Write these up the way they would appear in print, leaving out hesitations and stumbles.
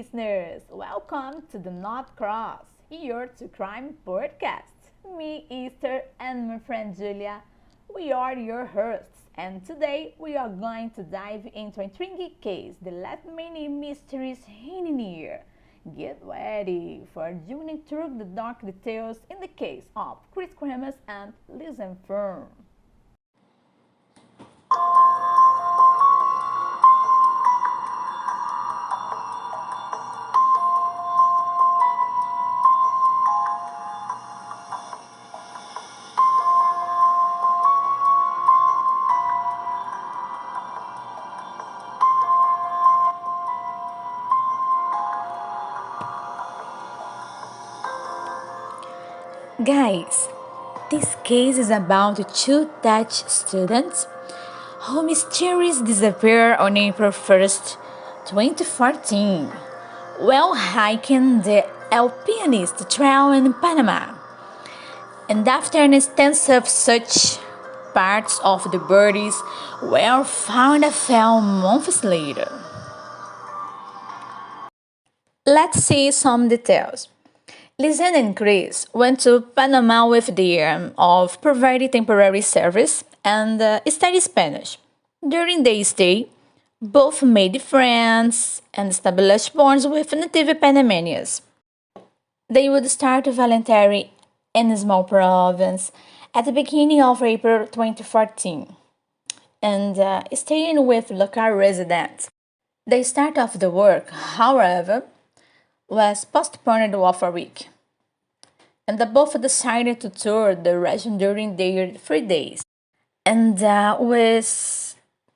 listeners! Welcome to the Not Cross, your true crime podcast. Me, Ester, and my friend Júlia, we are your hosts, and today we are going to dive into an intriguing case that left many mysteries hanging here. Get ready for journeying through the dark details in the case of Kris Kremers and Lisanne Froon. Guys, this case is about two Dutch students who mysteriously disappeared on April 1st, 2014, while hiking the Alpinist Trail in Panama. And after an extensive search, parts of the bodies were found a few months later. Let's see some details. Lisanne and Kris went to Panama with the aim of providing temporary service and study Spanish. During their stay, both made friends and established bonds with native Panamanians. They would start volunteering in a small province at the beginning of April 2014 and staying with local residents. The start of the work, however, was postponed for a week, and both decided to tour the region during their 3 days. And with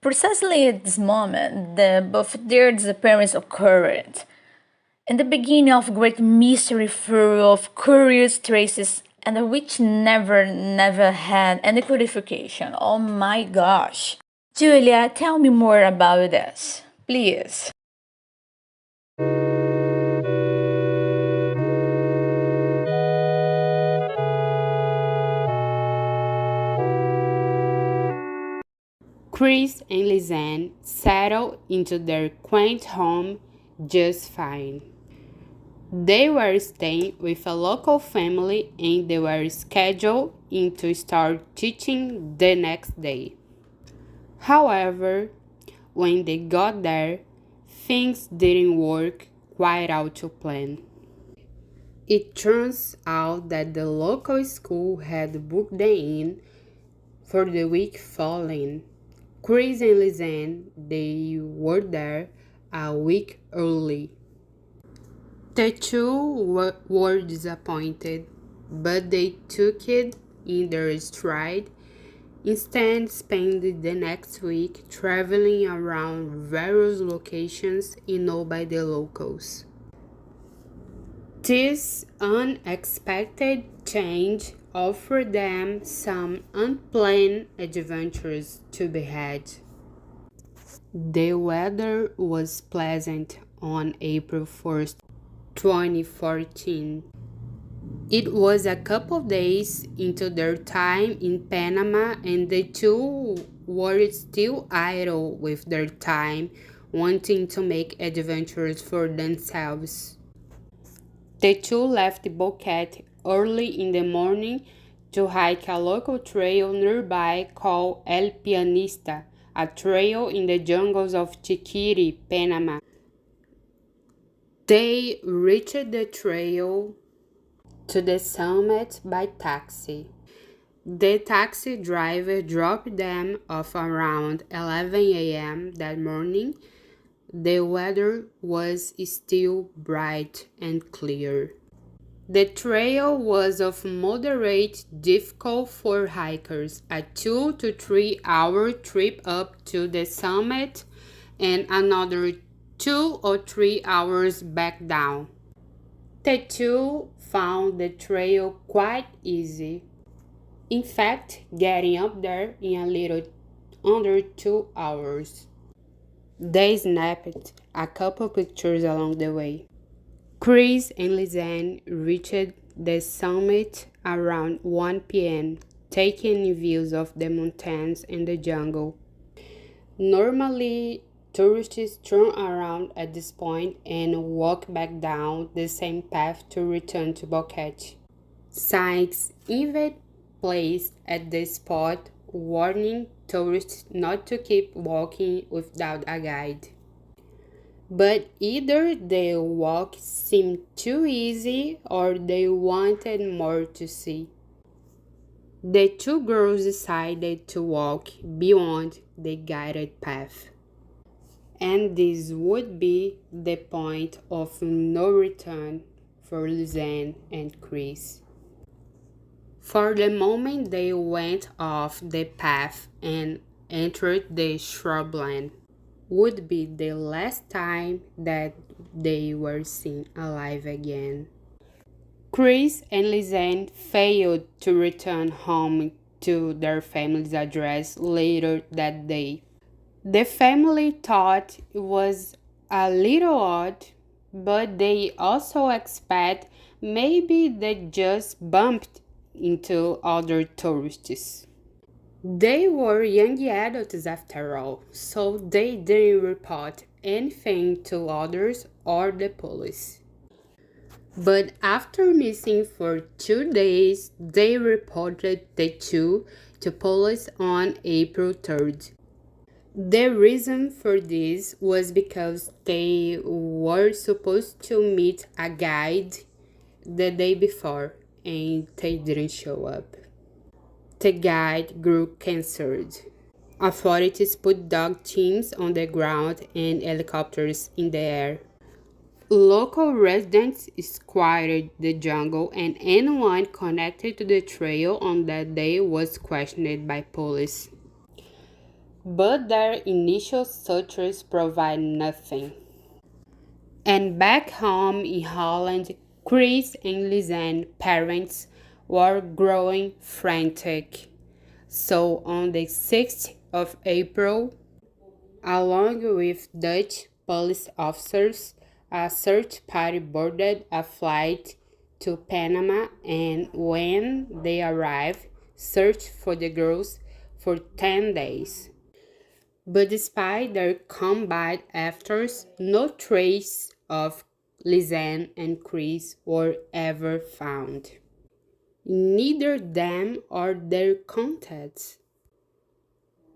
precisely at this moment, both their disappearance occurred, and the beginning of great mystery full of curious traces and which never had any clarification. Oh my gosh. Júlia, tell me more about this, please. Kris and Lisanne settled into their quaint home just fine. They were staying with a local family and they were scheduled in to start teaching the next day. However, when they got there, things didn't work quite out to plan. It turns out that the local school had booked them in for the week following. Kris and Lisanne, they were there a week early. The two were disappointed, but they took it in their stride. Instead, spent the next week traveling around various locations known by the locals. This unexpected change offered them some unplanned adventures to be had. The weather was pleasant on April 1st, 2014. It was a couple of days into their time in Panama, and the two were still idle with their time, wanting to make adventures for themselves. The two left Boquete early in the morning to hike a local trail nearby called El Pianista, a trail in the jungles of Chiquiri, Panama. They reached the trail to the summit by taxi. The taxi driver dropped them off around 11 a.m. that morning. The weather was still bright and clear. The trail was of moderate difficulty for hikers, a 2 to 3 hour trip up to the summit and another 2 or 3 hours back down. The two found the trail quite easy. In fact, getting up there in a little under 2 hours. They snapped a couple pictures along the way. Kris and Lisanne reached the summit around 1 p.m., taking views of the mountains and the jungle. Normally, tourists turn around at this point and walk back down the same path to return to Boquete. Signs even placed at the spot warning tourists not to keep walking without a guide. But either the walk seemed too easy or they wanted more to see. The two girls decided to walk beyond the guided path. And this would be the point of no return for Lisanne and Kris. For the moment they went off the path and entered the shrubland, would be the last time that they were seen alive again. Kris and Lisanne failed to return home to their family's address later that day. The family thought it was a little odd, but they also expect maybe they just bumped into other tourists. They were young adults after all, so they didn't report anything to others or the police. But after missing for 2 days, they reported the two to police on April 3rd. The reason for this was because they were supposed to meet a guide the day before and they didn't show up. The guide grew concerned. Authorities put dog teams on the ground and helicopters in the air. Local residents scoured the jungle and anyone connected to the trail on that day was questioned by police. But their initial searches provided nothing. And back home in Holland, Kris and Lisanne's parents were growing frantic. So on the 6th of April, along with Dutch police officers, a search party boarded a flight to Panama and when they arrived, searched for the girls for 10 days. But despite their combined efforts, no trace of Lisanne and Kris were ever found. Neither them or their contacts.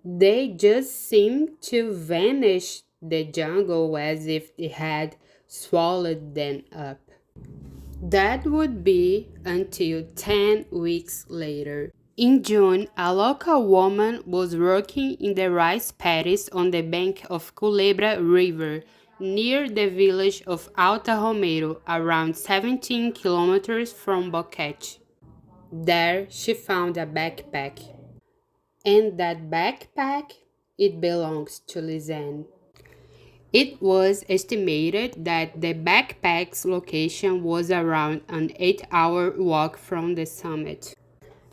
They just seemed to vanish the jungle as if it had swallowed them up. That would be until 10 weeks later. In June, a local woman was working in the rice paddies on the bank of Culebra River, near the village of Alta Romero, around 17 kilometers from Boquete. There, she found a backpack. And that backpack, it belongs to Lisanne. It was estimated that the backpack's location was around an 8-hour walk from the summit.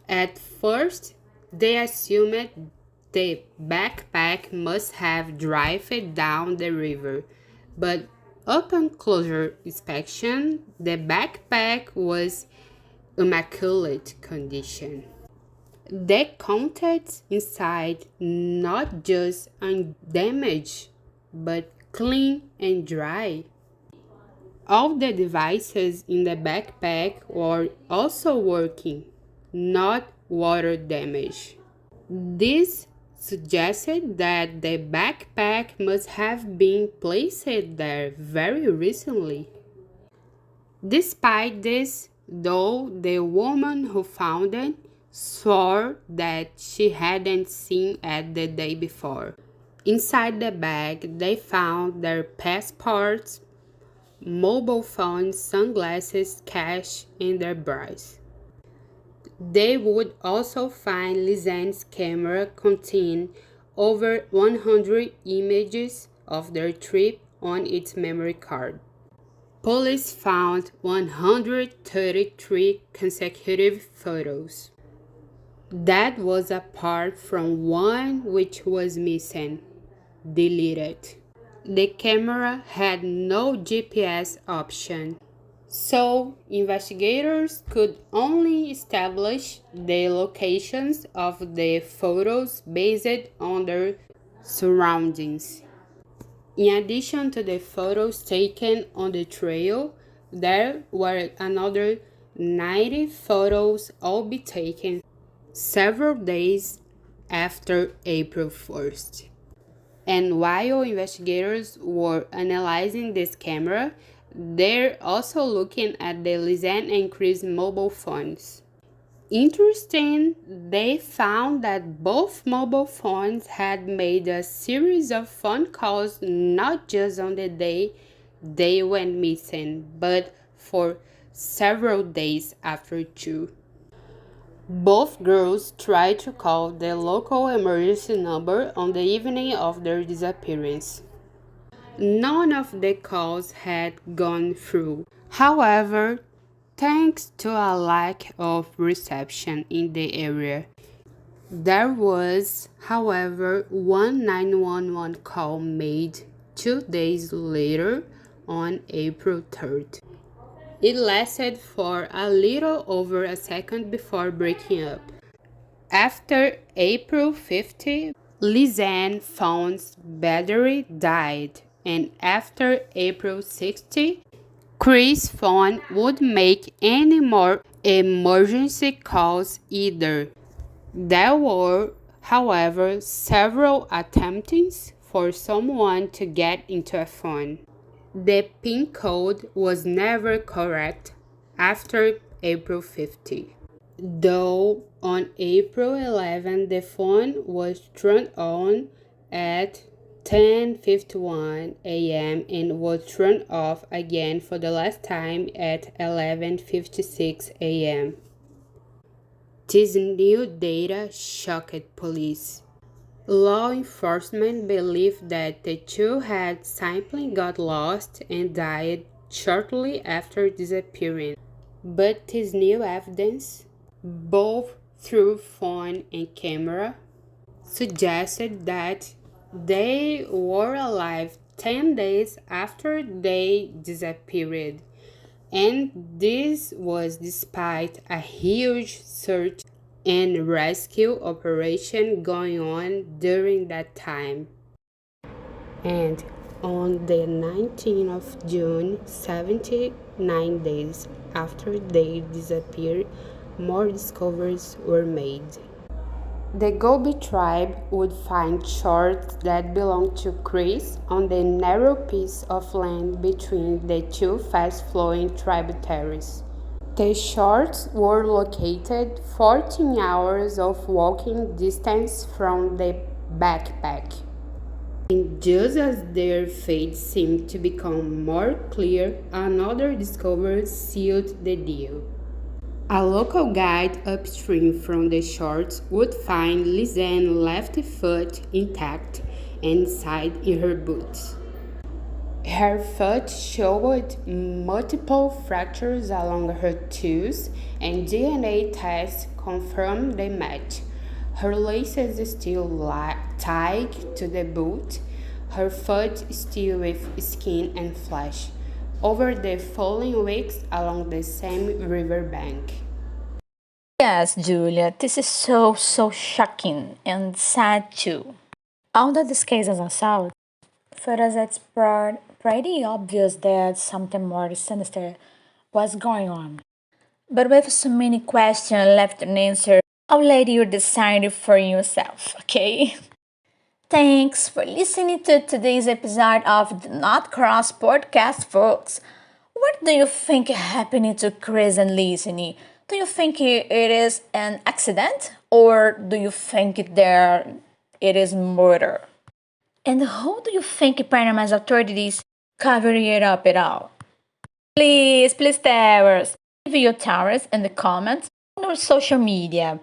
At first, they assumed the backpack must have drifted down the river, but upon closer inspection, the backpack was immaculate condition. The contents inside not just undamaged, but clean and dry. All the devices in the backpack were also working, not water damage. This suggested that the backpack must have been placed there very recently. Despite this, though, the woman who found it swore that she hadn't seen it the day before. Inside the bag, they found their passports, mobile phones, sunglasses, cash, and their bras. They would also find Lisanne's camera contain over 100 images of their trip on its memory card. Police found 133 consecutive photos. That was apart from one which was missing, deleted. The camera had no GPS option, so investigators could only establish the locations of the photos based on their surroundings. In addition to the photos taken on the trail, there were another 90 photos all be taken several days after April 1st. And while investigators were analyzing this camera, they're also looking at the Lisanne and Kris mobile phones. Interesting, they found that both mobile phones had made a series of phone calls not just on the day they went missing, but for several days after too. Both girls tried to call the local emergency number on the evening of their disappearance. None of the calls had gone through. However, thanks to a lack of reception in the area, there was, however, one 911 call made 2 days later on April 3rd. It lasted for a little over a second before breaking up. After April 50, Lisanne Froon's battery died, and after April 60, Kris Froon would make any more emergency calls either. There were, however, several attempts for someone to get into a phone. The PIN code was never correct after April 50. Though on April 11 the phone was turned on at 10:51 a.m. and was turned off again for the last time at 11:56 a.m. This new data shocked police. Law enforcement believed that the two had simply got lost and died shortly after disappearing. But this new evidence, both through phone and camera, suggested that they were alive 10 days after they disappeared. And this was despite a huge search and rescue operation going on during that time. And on the 19th of June, 79 days after they disappeared, more discoveries were made. The Gobi tribe would find shorts that belonged to Kris on the narrow piece of land between the two fast-flowing tributaries. The shorts were located 14 hours of walking distance from the backpack. And just as their fate seemed to become more clear, another discovery sealed the deal. A local guide upstream from the shorts would find Lisanne's left foot intact and inside in her boots. Her foot showed multiple fractures along her toes, and DNA tests confirmed the match. Her laces still tied to the boot, her foot still with skin and flesh, over the following weeks along the same riverbank. Yes, Julia, this is so shocking and sad too. Although this case is assault, for us it's pretty obvious that something more sinister was going on. But with so many questions left unanswered, I'll let you decide for yourself, okay? Thanks for listening to today's episode of the Not Cross podcast, folks. What do you think happened to Kris and Lisanne? Do you think it is an accident, or do you think it is murder? And how do you think Panama's authorities cover it up at all? Please tell us. Leave your thoughts in the comments on our social media.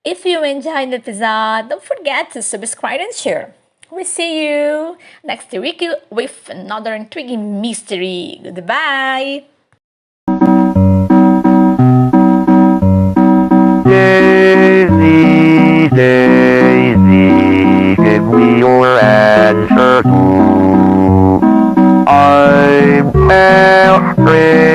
If you enjoyed the episode, don't forget to subscribe and share. We'll see you next week with another intriguing mystery. Goodbye! Daisy, Daisy, give me your answer too. I'm Ester.